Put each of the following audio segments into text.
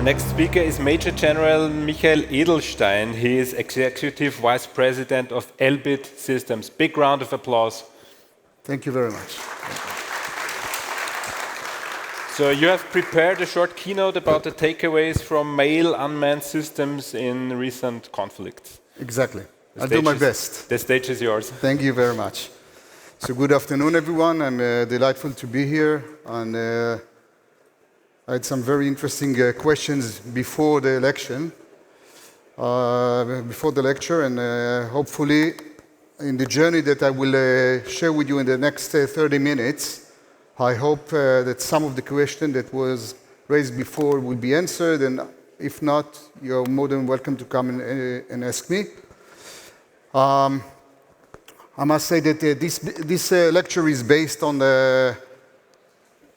next speaker is Major General Michael Edelstein. He is Executive Vice President of Elbit Systems. Big round of applause. Thank you very much. So you have prepared a short keynote about the takeaways from male unmanned systems in recent conflicts. Exactly. I'll do my best. The stage is yours. Thank you very much. So good afternoon, everyone. I'm delightful to be here. And I had some very interesting questions before the election, before the lecture, and hopefully in the journey that I will share with you in the next 30 minutes, I hope that some of the questions that was raised before will be answered, and if not, you're more than welcome to come and ask me. I must say that this lecture is based on the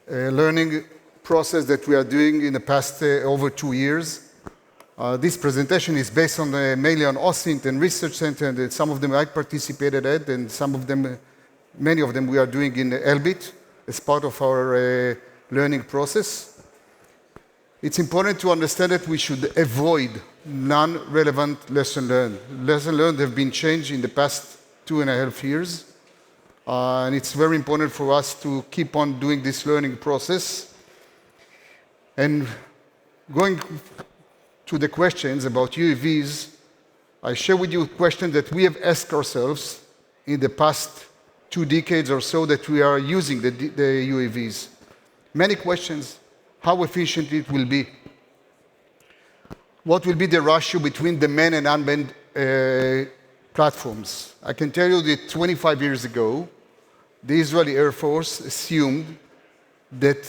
learning process that we are doing in the past over 2 years. This presentation is based on mainly on OSINT and Research Center, and some of them I participated at, and some of them, many of them we are doing in Elbit as part of our learning process. It's important to understand that we should avoid non-relevant lessons learned. Lessons learned have been changed in the past 2.5 years, and it's very important for us to keep on doing this learning process. And going to the questions about UAVs, I share with you a question that we have asked ourselves in the past 2 decades or so that we are using the UAVs. Many questions: how efficient it will be? What will be the ratio between the manned and unmanned platforms? I can tell you that 25 years ago, the Israeli Air Force assumed that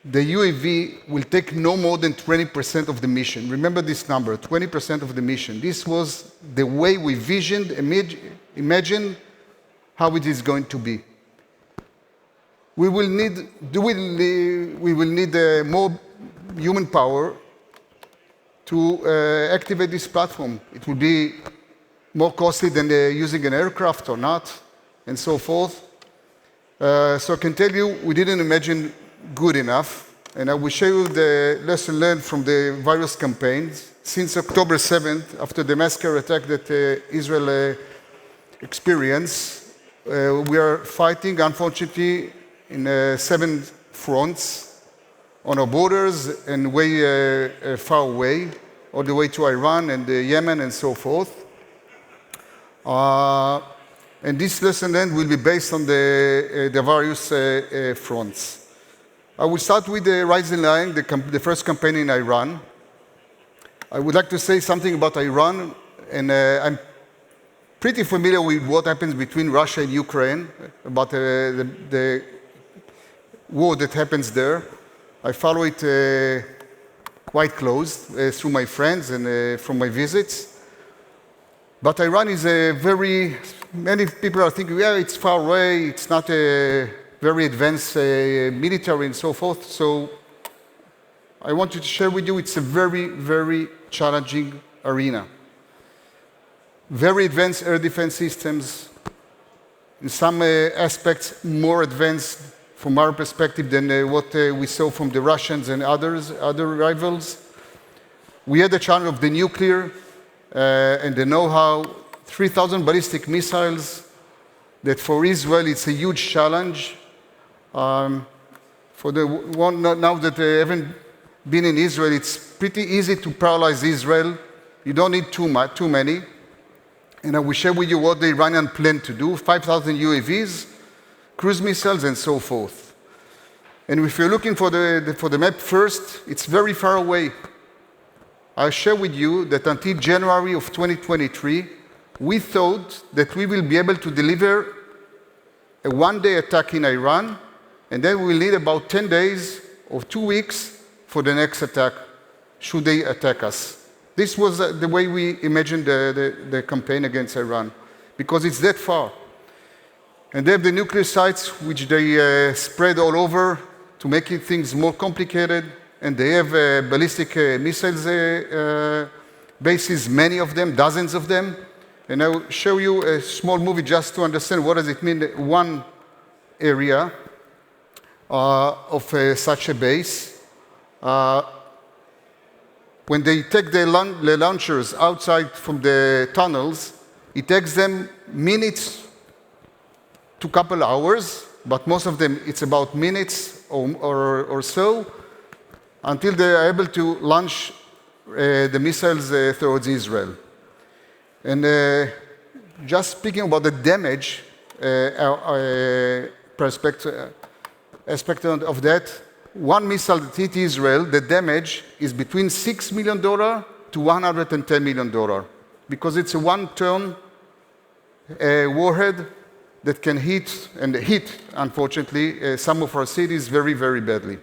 the UAV will take no more than 20% of the mission. Remember this number, 20% of the mission. This was the way we visioned, imagined how it is going to be. We will need more human power to activate this platform. It will be more costly than using an aircraft or not, and so forth. So I can tell you, we didn't imagine good enough, and I will show you the lesson learned from the various campaigns. Since October 7th, after the massacre attack that Israel experienced, we are fighting, unfortunately, in 7 fronts on our borders and way far away, all the way to Iran and Yemen and so forth. And this lesson learned will be based on the various fronts. I will start with the Rising Lion, the first campaign in Iran. I would like to say something about Iran, and I'm pretty familiar with what happens between Russia and Ukraine, about the war that happens there. I follow it quite close through my friends and from my visits. But Iran is many people are thinking, yeah, it's far away, it's not a very advanced military and so forth. So I wanted to share with you, it's a very, very challenging arena. Very advanced air defense systems, in some aspects more advanced from our perspective than what we saw from the Russians and other rivals. We had the challenge of the nuclear and the know-how, 3,000 ballistic missiles, that for Israel it's a huge challenge. For the one now that they haven't been in Israel, it's pretty easy to paralyze Israel. You don't need too many. And I will share with you what the Iranian plan to do, 5,000 UAVs, cruise missiles, and so forth. And if you're looking for the map first, it's very far away. I'll share with you that until January of 2023, we thought that we will be able to deliver a one-day attack in Iran, and then we will need about 10 days or 2 weeks for the next attack, should they attack us. This was the way we imagined the campaign against Iran, because it's that far. And they have the nuclear sites, which they spread all over to make things more complicated, and they have ballistic missiles bases, many of them, dozens of them. And I will show you a small movie just to understand what does it mean, one area of such a base. when they take the launchers outside from the tunnels, it takes them minutes to a couple hours, but most of them it's about minutes or so, until they are able to launch the missiles towards Israel. And just speaking about the damage aspect of that, one missile that hit Israel, the damage is between $6 million to $110 million, because it's a one-ton warhead that can hit, unfortunately, some of our cities very, very badly.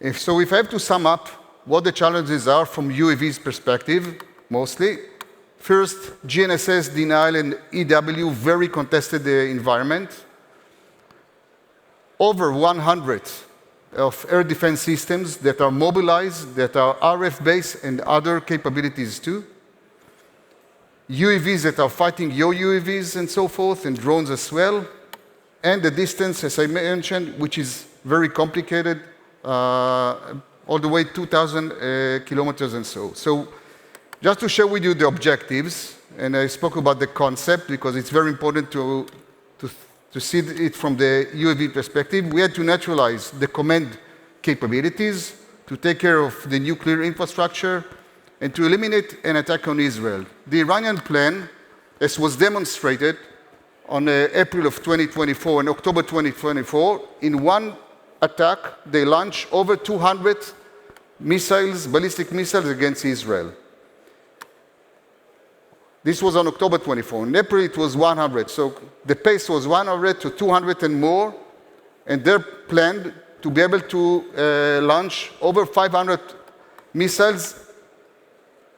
If I have to sum up what the challenges are from UAV's perspective, mostly, first, GNSS Denial and EW, very contested environment. Over 100 of air defense systems that are mobilized, that are RF-based and other capabilities too. UAVs that are fighting your UAVs and so forth, and drones as well. And the distance, as I mentioned, which is very complicated, all the way 2,000 kilometers and so. So just to share with you the objectives, and I spoke about the concept because it's very important to see it from the UAV perspective. We had to naturalize the command capabilities, to take care of the nuclear infrastructure, and to eliminate an attack on Israel. The Iranian plan, as was demonstrated on April of 2024 and October 2024, in one attack, they launched over 200 missiles, ballistic missiles against Israel. This was on October 24. In April, it was 100. So the pace was 100 to 200 and more, and they're planned to be able to launch over 500 missiles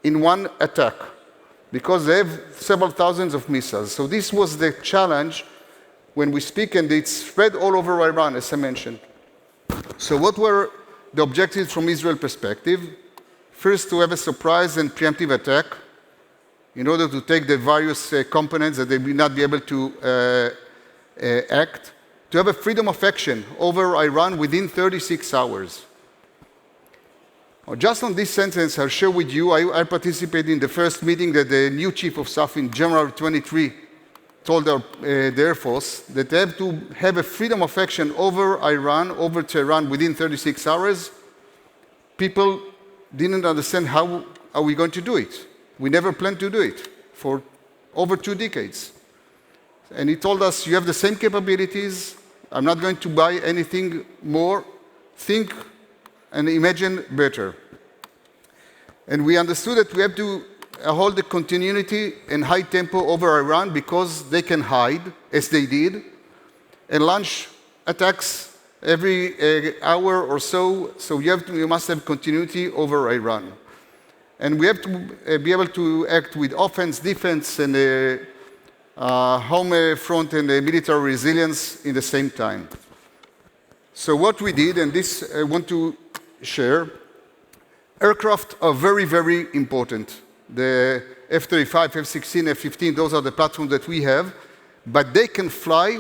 in one attack, because they have several thousands of missiles. So this was the challenge when we speak, and it's spread all over Iran, as I mentioned. So what were the objectives from Israel perspective? First, to have a surprise and preemptive attack in order to take the various components that they will not be able to act, to have a freedom of action over Iran within 36 hours. Just on this sentence, I'll share with you, I participated in the first meeting that the new Chief of Staff in January 23 told the Air Force that they have to have a freedom of action over Iran, over Tehran within 36 hours. People didn't understand how are we going to do it. We never planned to do it for over 2 decades. And he told us, you have the same capabilities. I'm not going to buy anything more. Think and imagine better. And we understood that we have to hold the continuity and high tempo over Iran because they can hide, as they did, and launch attacks every hour or so. So you must have continuity over Iran. And we have to be able to act with offense, defense, and home front and military resilience in the same time. So what we did, and this I want to share, aircraft are very, very important. The F-35, F-16, F-15, those are the platforms that we have, but they can fly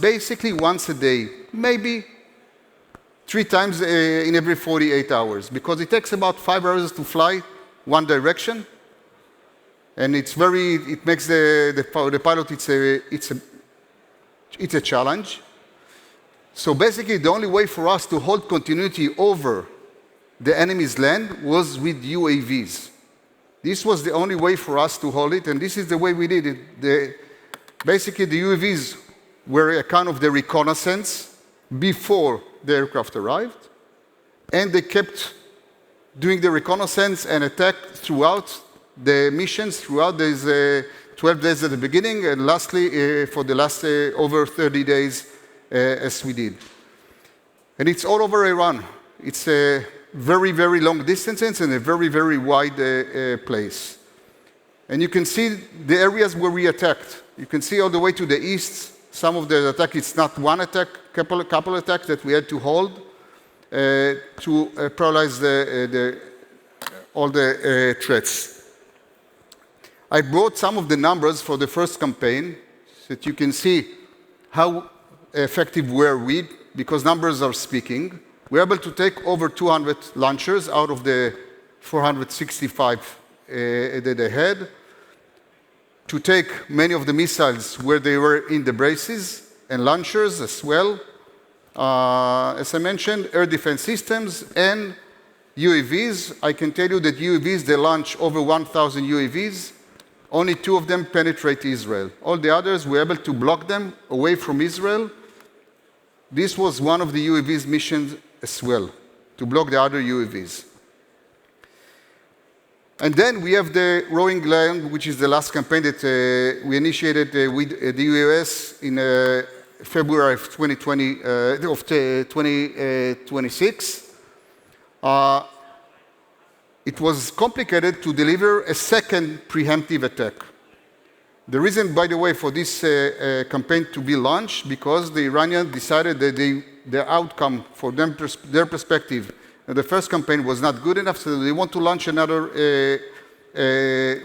basically once a day, maybe 3 times in every 48 hours, because it takes about 5 hours to fly one direction, and it makes the pilot, it's a challenge. So basically, the only way for us to hold continuity over the enemy's land was with UAVs. This was the only way for us to hold it, and this is the way we did it. Basically, the UAVs were a kind of the reconnaissance before the aircraft arrived, and they kept doing the reconnaissance and attack throughout the missions, throughout these 12 days at the beginning, and lastly, for the last over 30 days, as we did. And it's all over Iran. It's a very, very long distances and a very, very wide place. And you can see the areas where we attacked. You can see all the way to the east, some of the attack, it's not one attack, couple attacks that we had to hold to paralyze all the threats. I brought some of the numbers for the first campaign so that you can see how effective were we, because numbers are speaking. We were able to take over 200 launchers out of the 465 that they had, to take many of the missiles where they were in the braces, and launchers as well. As I mentioned, air defense systems and UAVs. I can tell you that UAVs, they launch over 1,000 UAVs. Only 2 of them penetrate Israel. All the others, we're able to block them away from Israel. This was one of the UAVs' missions as well, to block the other UAVs. And then we have the Rowing Land, which is the last campaign that we initiated with the US in February of 2026. It was complicated to deliver a second preemptive attack. The reason, by the way, for this campaign to be launched, because the Iranians decided that the outcome for them, their perspective, the first campaign was not good enough, so they want to launch another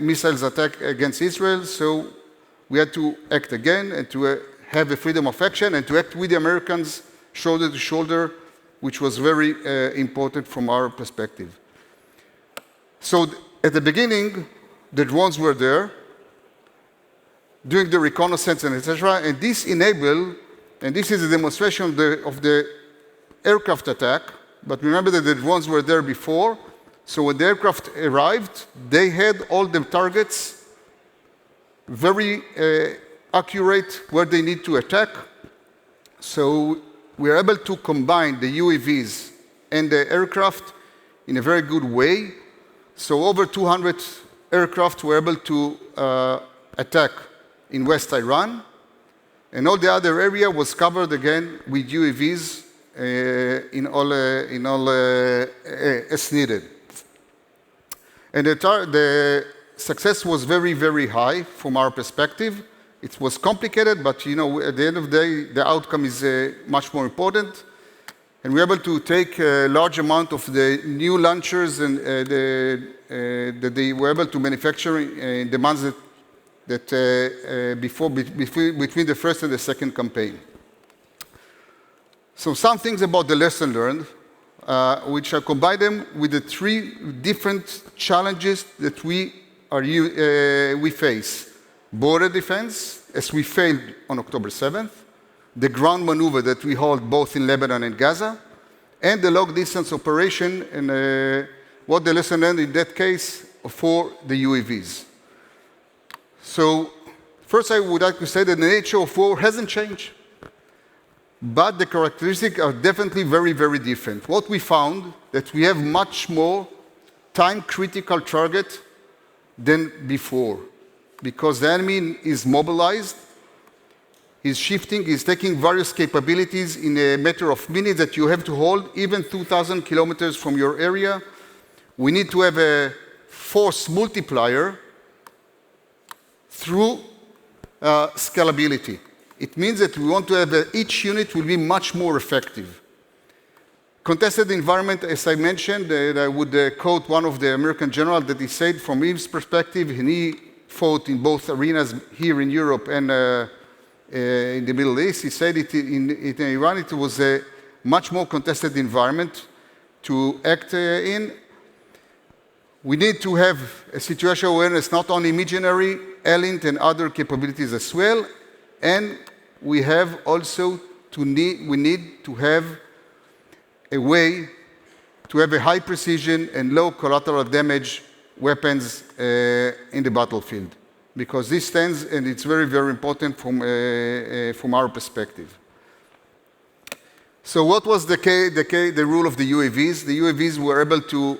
missiles attack against Israel. So we had to act again and to have a freedom of action and to act with the Americans shoulder to shoulder, which was very important from our perspective. So at the beginning, the drones were there, doing the reconnaissance and etc. And this enabled, and this is a demonstration of the aircraft attack, but remember that the drones were there before. So when the aircraft arrived, they had all the targets very accurate where they need to attack. So we are able to combine the UAVs and the aircraft in a very good way. So over 200 aircraft were able to attack in West Iran, and all the other area was covered again with UAVs in all as needed. And the success was very, very high from our perspective. It was complicated, but at the end of the day, the outcome is much more important. And we were able to take a large amount of the new launchers and that they were able to manufacture in the months between the first and the second campaign. So some things about the lesson learned, which I combine them with the 3 different challenges that we face. Border defense, as we failed on October 7th, the ground maneuver that we hold both in Lebanon and Gaza, and the long-distance operation, and what the lesson learned in that case for the UAVs. So first I would like to say that the nature of war hasn't changed, but the characteristics are definitely very, very different. What we found, that we have much more time-critical target than before, because the enemy is mobilized, he's shifting, he's taking various capabilities in a matter of minutes that you have to hold, even 2,000 kilometers from your area. We need to have a force multiplier through scalability. It means that we want to have each unit will be much more effective. Contested environment, as I mentioned, I would quote one of the American generals that he said from his perspective, and he fought in both arenas here in Europe and in the Middle East. He said in Iran it was a much more contested environment to act in. We need to have a situational awareness, not only imaginary, ELINT and other capabilities as well, and we have also we need to have a way to have a high precision and low collateral damage weapons in the battlefield, because this stands, and it's very, very important from our perspective. So what was the rule of the UAVs? The UAVs were able to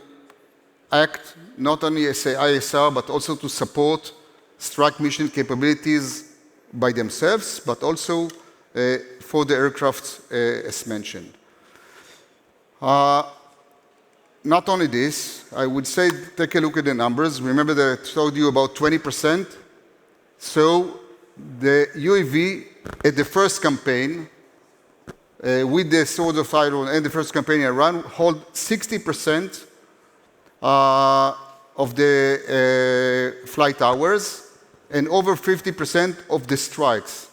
act not only as an ISR, but also to support strike mission capabilities by themselves, but also for the aircraft as mentioned. Not only this, I would say take a look at the numbers. Remember that I told you about 20%. So the UAV at the first campaign, with the Sword of Iron and the first campaign in Iran, hold 60% of the flight hours and over 50% of the strikes.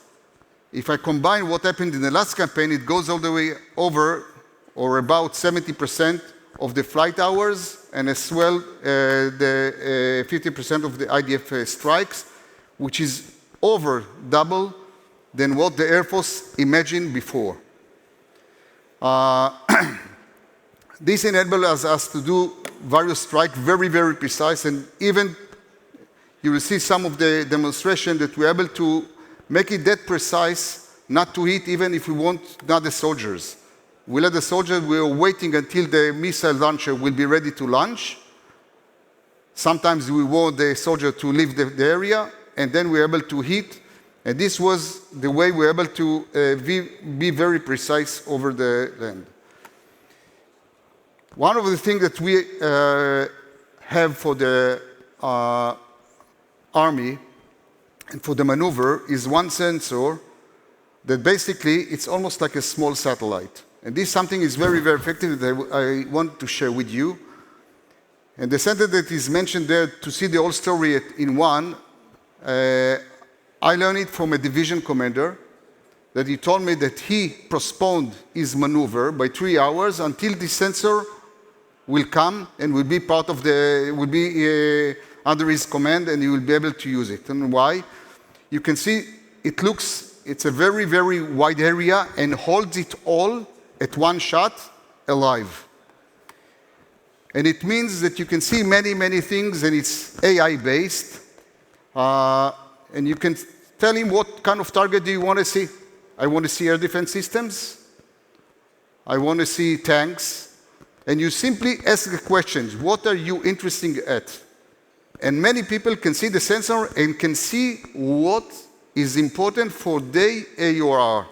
If I combine what happened in the last campaign, it goes all the way over or about 70% of the flight hours, and as well the 50% of the IDF strikes, which is over double than what the Air Force imagined before. This enables us to do various strikes very, very precise, and even you will see some of the demonstration that we're able to make it that precise, not to hit even if we want not the soldiers. We let the soldiers, we're waiting until the missile launcher will be ready to launch. Sometimes we want the soldier to leave the area, and then we're able to hit. And this was the way we're able to be very precise over the land. One of the things that we have for the Army and for the maneuver is one sensor that basically it's almost like a small satellite. And this something is very, very effective that I want to share with you. And the sensor that is mentioned there, to see the whole story in one, I learned it from a division commander that he told me that he postponed his maneuver by 3 hours until the sensor will come and will be part of will be under his command, and he will be able to use it. And why? You can see it's a very, very wide area and holds it all at one shot alive. And it means that you can see many, many things, and it's AI-based. And you can tell him what kind of target do you want to see. I want to see air defense systems. I want to see tanks. And you simply ask the questions, what are you interested at? And many people can see the sensor and can see what is important for their AOR.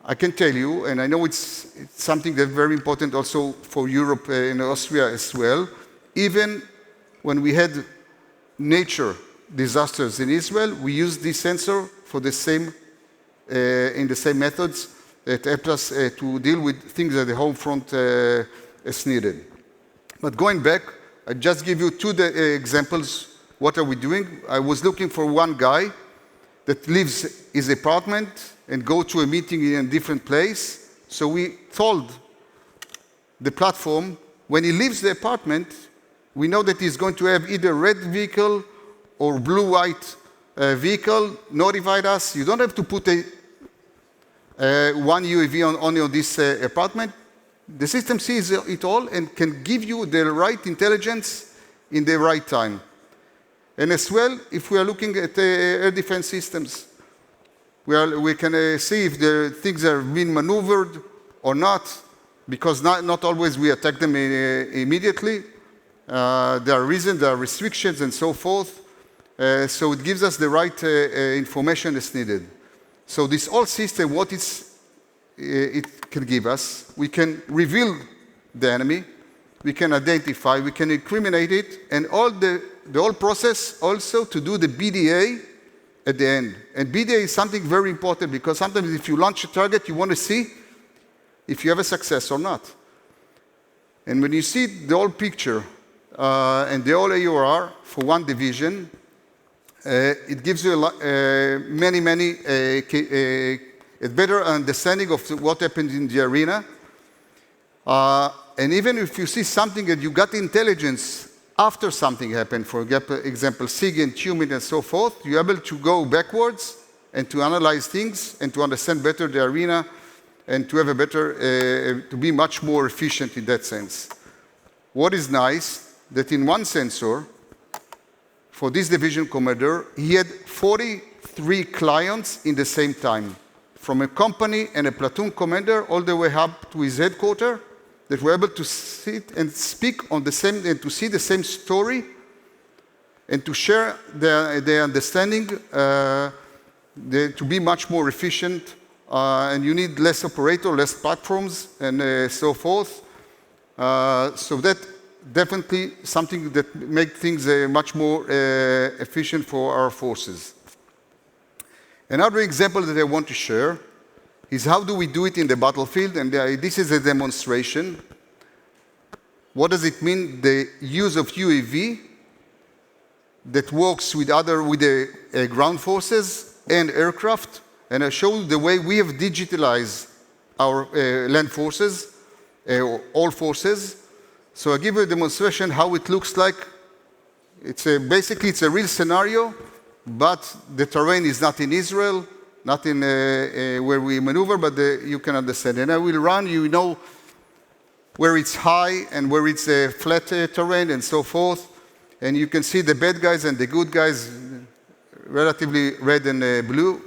I can tell you, and I know it's something that's very important also for Europe and Austria as well, even when we had nature disasters in Israel, we used this sensor for the same, in the same methods that helped us to deal with things at the home front as needed. But going back, I just give you two examples. What are we doing? I was looking for one guy that leaves his apartment and go to a meeting in a different place. So we told the platform, when he leaves the apartment, we know that he's going to have either red vehicle or blue-white vehicle. Notified us. You don't have to put one UAV only on this apartment. The system sees it all and can give you the right intelligence in the right time. And as well, if we are looking at air defense systems, we can see if the things are being maneuvered or not, because not always we attack them immediately. There are reasons, there are restrictions, and so forth. So it gives us the right information as needed. So this whole system, what it can give us, we can reveal the enemy, we can identify, we can incriminate it, and the whole process also to do the BDA at the end. And BDA is something very important because sometimes if you launch a target, you want to see if you have a success or not. And when you see the whole picture and the whole AOR for one division, it gives you a better understanding of what happened in the arena. And even if you see something and you got intelligence after something happened, for example, SIG and TUMIN and so forth, you're able to go backwards and to analyze things and to understand better the arena and to have a better, to be much more efficient in that sense. What is nice, that in one sensor, for this division commander, he had 43 clients in the same time, from a company and a platoon commander all the way up to his headquarters, that were able to sit and speak on the same, and to see the same story, and to share their understanding, to be much more efficient. And you need less operator, less platforms, and so forth. So that definitely something that makes things much more efficient for our forces. Another example that I want to share is how do we do it in the battlefield, and this is a demonstration. What does it mean, the use of UAV that works with the ground forces and aircraft? And I show you the way we have digitalized our land forces, all forces. So I give you a demonstration how it looks like. Basically, it's a real scenario, but the terrain is not in Israel, not in where we maneuver, but you can understand. And I will run, you know, where it's high and where it's a flat terrain and so forth. And you can see the bad guys and the good guys, relatively red and blue.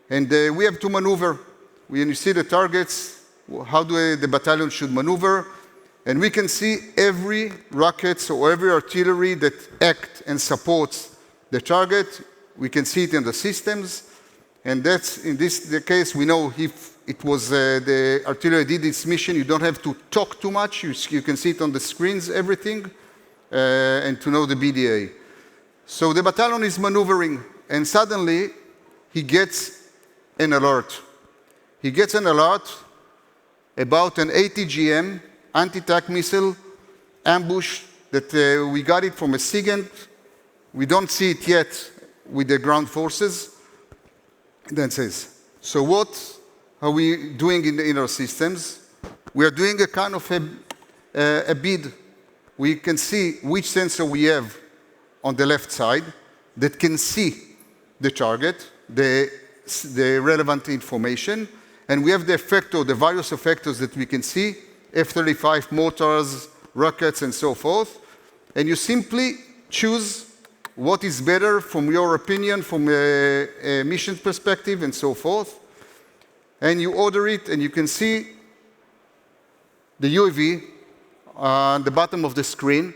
And we have to maneuver. When you see the targets, how the battalion should maneuver. And we can see every rockets or every artillery that act and supports the target. We can see it in the systems. And that's, in the case, we know if it was the artillery did its mission, you don't have to talk too much. You can see it on the screens, everything, and to know the BDA. So the battalion is maneuvering, and suddenly he gets an alert. He gets an alert about an ATGM, anti-tank missile ambush, that we got it from a SIGINT. We don't see it yet with the ground forces. And then it says, so what are we doing in our systems? We are doing a kind of a bid. We can see which sensor we have on the left side that can see the target, the relevant information, and we have the effector, the various effectors that we can see, F-35 mortars, rockets, and so forth, and you simply choose what is better from your opinion, from a mission perspective, and so forth. And you order it, and you can see the UAV on the bottom of the screen.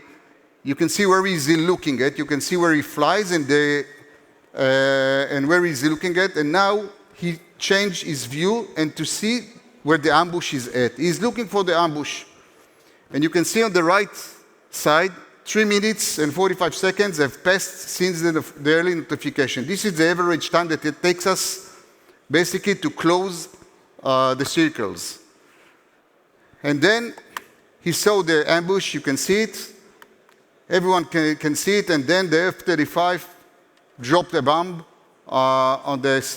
You can see where he's looking at. You can see where he flies and where he's looking at. And now he changed his view and to see where the ambush is at. He's looking for the ambush. And you can see on the right side, 3 minutes and 45 seconds have passed since the early notification. This is the average time that it takes us basically to close the circles. And then he saw the ambush, you can see it. Everyone can see it, and then the F-35 dropped a bomb on this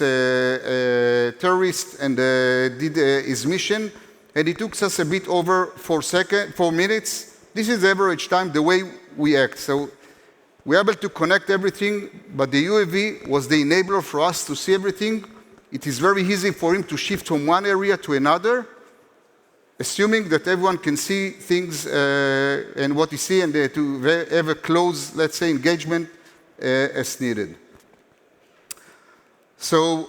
terrorist and did his mission. And it took us a bit over 4 minutes. This is the average time, the way we act. So we're able to connect everything, but the UAV was the enabler for us to see everything. It is very easy for him to shift from one area to another, assuming that everyone can see things and what he sees, and to have a close, let's say, engagement as needed. So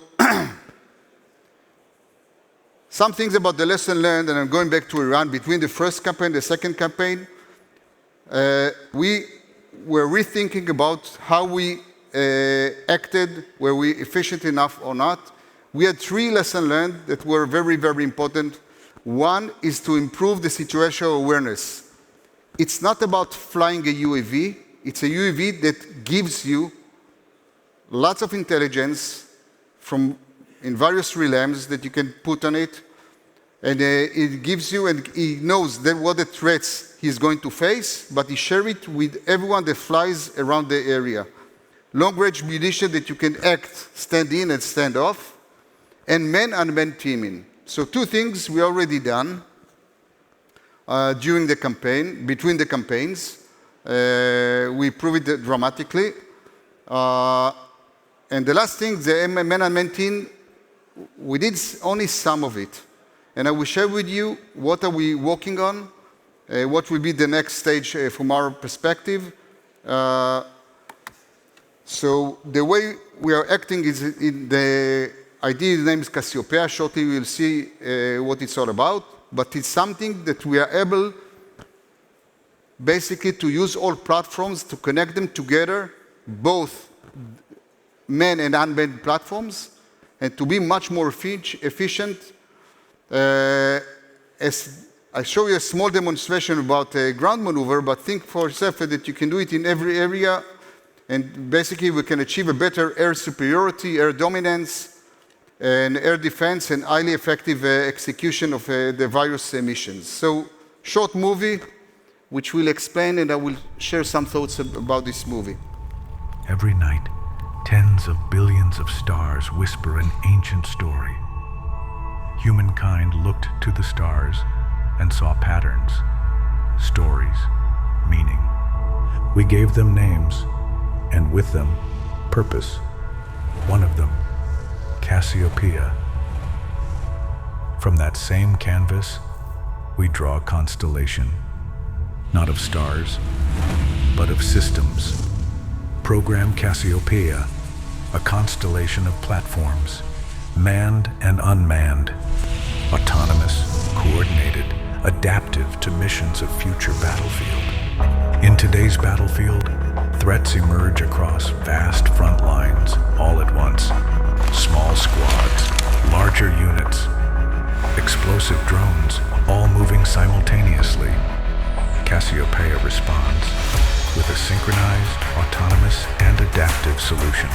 some things about the lesson learned, and I'm going back to Iran, between the first campaign and the second campaign. We were rethinking about how we acted, were we efficient enough or not. We had 3 lessons learned that were very, very important. One is to improve the situational awareness. It's not about flying a UAV. It's a UAV that gives you lots of intelligence in various realms that you can put on it. And it gives you, and he knows what the threats he's going to face, but he shares it with everyone that flies around the area. Long-range munition that you can act, stand in and stand off, and man-unmanned teaming. So 2 things we already done during the campaign, between the campaigns. We proved it dramatically. And the last thing, the man-unmanned team, we did only some of it. And I will share with you what are we working on, what will be the next stage from our perspective. So the way we are acting is in the idea, the name is Cassiopeia. Shortly we'll see what it's all about. But it's something that we are able basically to use all platforms to connect them together, both manned and unmanned platforms, and to be much more efficient. As I show you a small demonstration about a ground maneuver, but think for yourself that you can do it in every area, and basically we can achieve a better air superiority, air dominance, and air defense, and highly effective execution of the various missions. So, short movie, which will explain, and I will share some thoughts about this movie. Every night, tens of billions of stars whisper an ancient story. humankind looked to the stars and saw patterns, stories, meaning. We gave them names, and with them, purpose. One of them, Cassiopeia. From that same canvas, we draw a constellation, not of stars, but of systems. Program Cassiopeia, a constellation of platforms, manned and unmanned, autonomous, coordinated, adaptive to missions of future battlefield. In today's battlefield, threats emerge across vast front lines all at once. Small squads, larger units, explosive drones, all moving simultaneously. Cassiopeia responds with a synchronized, autonomous, and adaptive solution.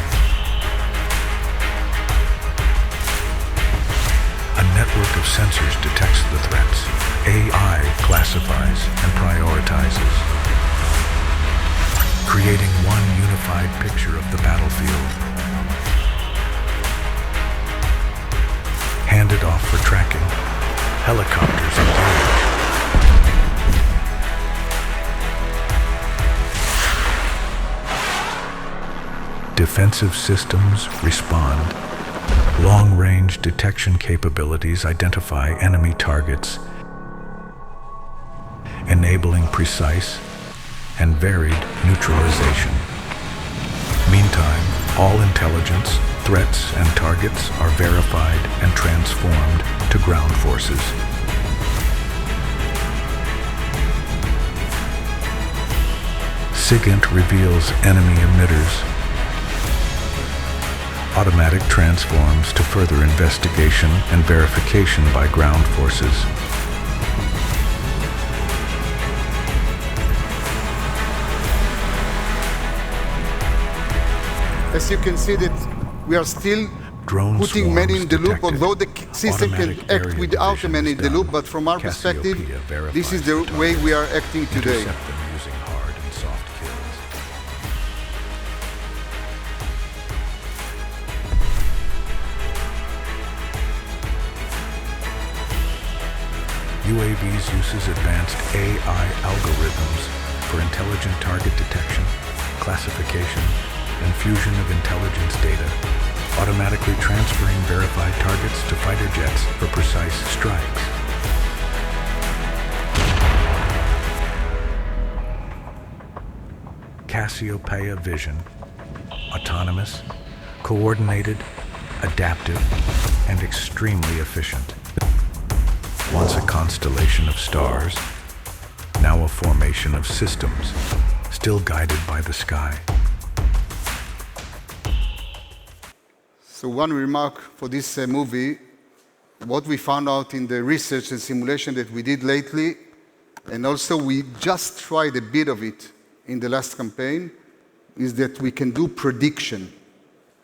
A network of sensors detects the threats. AI classifies and prioritizes, creating one unified picture of the battlefield. Handed off for tracking, helicopters engage. Defensive systems respond. Long-range detection capabilities identify enemy targets, enabling precise and varied neutralization. Meantime, all intelligence, threats, and targets are verified and transformed to ground forces. SIGINT reveals enemy emitters. Automatic transforms to further investigation and verification by ground forces. As you can see that we are still Drone putting men swarms in the loop, detected. although the system can Automatic act area without a division man is in the done. loop, but from our Cassiopeia perspective, verifies this is the the way target. we are acting today. Intercept them using hard and soft kills. UAVs uses advanced AI algorithms for intelligent target detection, classification, and fusion of intelligence data, automatically transferring verified targets to fighter jets for precise strikes. Cassiopeia vision, autonomous, coordinated, adaptive, and extremely efficient. Once a constellation of stars, now a formation of systems, still guided by the sky. So one remark for this movie, what we found out in the research and simulation that we did lately, and also we just tried a bit of it in the last campaign, is that we can do prediction.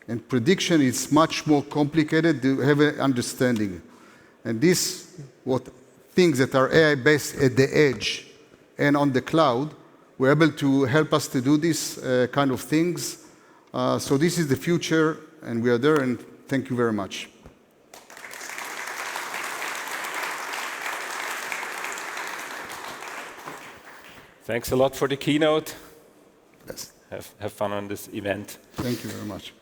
And prediction is much more complicated to have an understanding. And things that are AI-based at the edge and on the cloud were able to help us to do these kind of things. So this is the future, and we are there, and thank you very much. Thanks a lot for the keynote. Yes. Have fun on this event. Thank you very much.